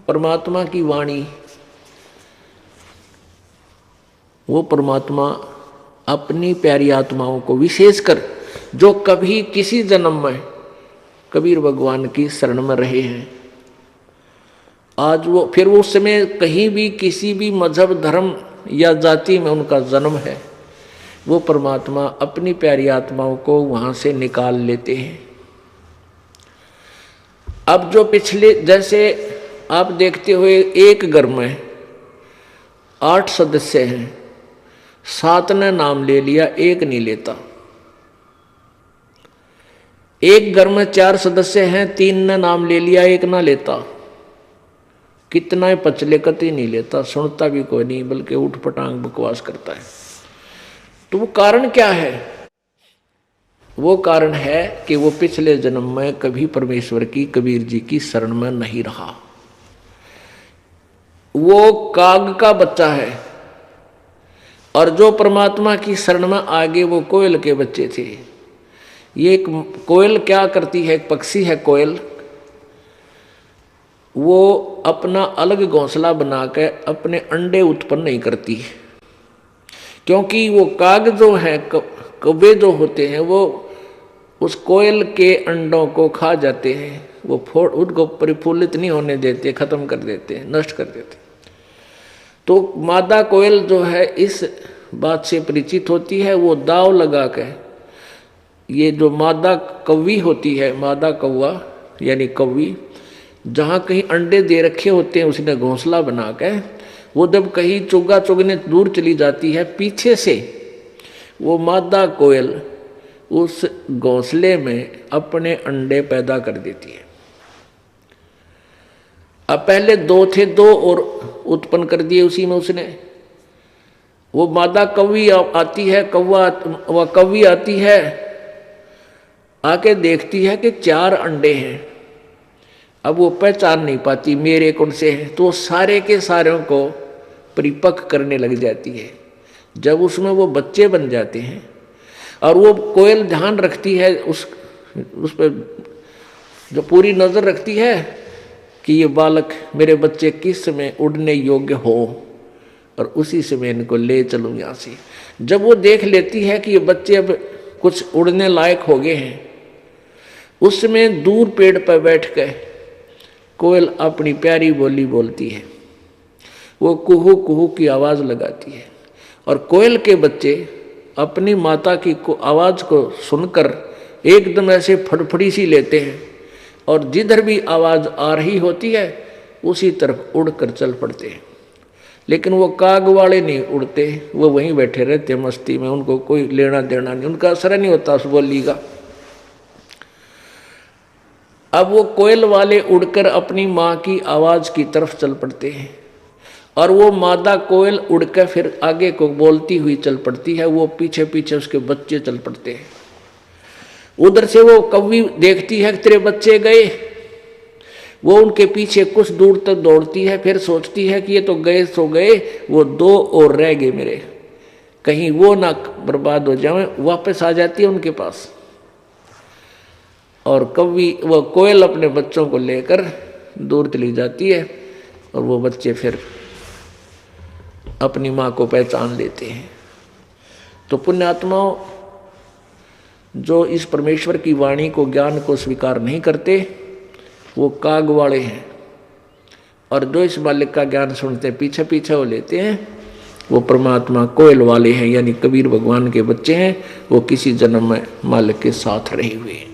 परमात्मा की वाणी, वो परमात्मा अपनी प्यारी आत्माओं को, विशेषकर जो कभी किसी जन्म में कबीर भगवान की शरण में रहे हैं, आज वो फिर उस समय कहीं भी किसी भी मजहब धर्म या जाति में उनका जन्म है, वो परमात्मा अपनी प्यारी आत्माओं को वहां से निकाल लेते हैं। अब जो पिछले, जैसे आप देखते हुए एक घर में 8 सदस्य हैं, 7 ने नाम ले लिया, एक नहीं लेता। एक घर में 4 सदस्य हैं, 3 ने नाम ले लिया, एक ना लेता। कितना ही पचले कतई नहीं लेता, सुनता भी कोई नहीं, बल्कि उठ पटांग बकवास करता है। तो वो कारण क्या है? वो कारण है कि वो पिछले जन्म में कभी परमेश्वर की, कबीर जी की शरण में नहीं रहा। वो काग का बच्चा है, और जो परमात्मा की शरण में आगे वो कोयल के बच्चे थे। ये एक कोयल क्या करती है, एक पक्षी है कोयल, वो अपना अलग घोंसला बनाकर अपने अंडे उत्पन्न नहीं करती, क्योंकि वो काग जो है, कौवे जो होते हैं, वो उस कोयल के अंडों को खा जाते हैं। वो उनको परिफुल्लित नहीं होने देते, खत्म कर देते हैं, नष्ट कर देते हैं। तो मादा कोयल जो है इस बात से परिचित होती है, वो दाव लगा के, ये जो मादा कौवी होती है, मादा कौवा यानी कौवी, जहाँ कहीं अंडे दे रखे होते हैं उसने घोंसला बना के, वो जब कहीं चुगा चुगने दूर चली जाती है, पीछे से वो मादा कोयल उस घोंसले में अपने अंडे पैदा कर देती है। अब पहले 2 थे, 2 और उत्पन्न कर दिए उसी में उसने। वो मादा कौवी आती है, कौवी आती है, आके देखती है कि 4 अंडे हैं। अब वो पहचान नहीं पाती मेरे कौन से हैं, तो सारे के सारों को परिपक्व करने लग जाती है। जब उसमें वो बच्चे बन जाते हैं, और वो कोयल ध्यान रखती है, उस पर जो पूरी नज़र रखती है कि ये बालक, मेरे बच्चे किस समय उड़ने योग्य हो, और उसी समय इनको ले चलूँ यहाँ से। जब वो देख लेती है कि ये बच्चे अब कुछ उड़ने लायक हो गए हैं, उस समय दूर पेड़ पर बैठ कर कोयल अपनी प्यारी बोली बोलती है। वो कुहू कुहू की आवाज़ लगाती है, और कोयल के बच्चे अपनी माता की आवाज़ को सुनकर एकदम ऐसे फड़फड़ी सी लेते हैं, और जिधर भी आवाज़ आ रही होती है उसी तरफ उड़कर चल पड़ते हैं। लेकिन वो काग वाले नहीं उड़ते, वो वहीं बैठे रहते मस्ती में, उनको कोई लेना देना नहीं, उनका असर नहीं होता उस बोली का। अब वो कोयल वाले उड़कर अपनी माँ की आवाज़ की तरफ चल पड़ते हैं, और वो मादा कोयल उड़कर फिर आगे को बोलती हुई चल पड़ती है, वो पीछे पीछे उसके बच्चे चल पड़ते हैं। उधर से वो कौवी देखती है कि तेरे बच्चे गए, वो उनके पीछे कुछ दूर तक दौड़ती है, फिर सोचती है कि ये तो गए सो गए, वो 2 और रह गए मेरे, कहीं वो ना बर्बाद हो जाए, वापस आ जाती है उनके पास। और कौवी, वो कोयल अपने बच्चों को लेकर दूर चली जाती है, और वो बच्चे फिर अपनी माँ को पहचान लेते हैं। तो पुण्यात्माओं, जो इस परमेश्वर की वाणी को, ज्ञान को स्वीकार नहीं करते, वो काग वाले हैं, और जो इस बालक का ज्ञान सुनते पीछे पीछे वो लेते हैं, वो परमात्मा कोयल वाले हैं, यानी कबीर भगवान के बच्चे हैं। वो किसी जन्म में मालिक के साथ रहे हुए हैं।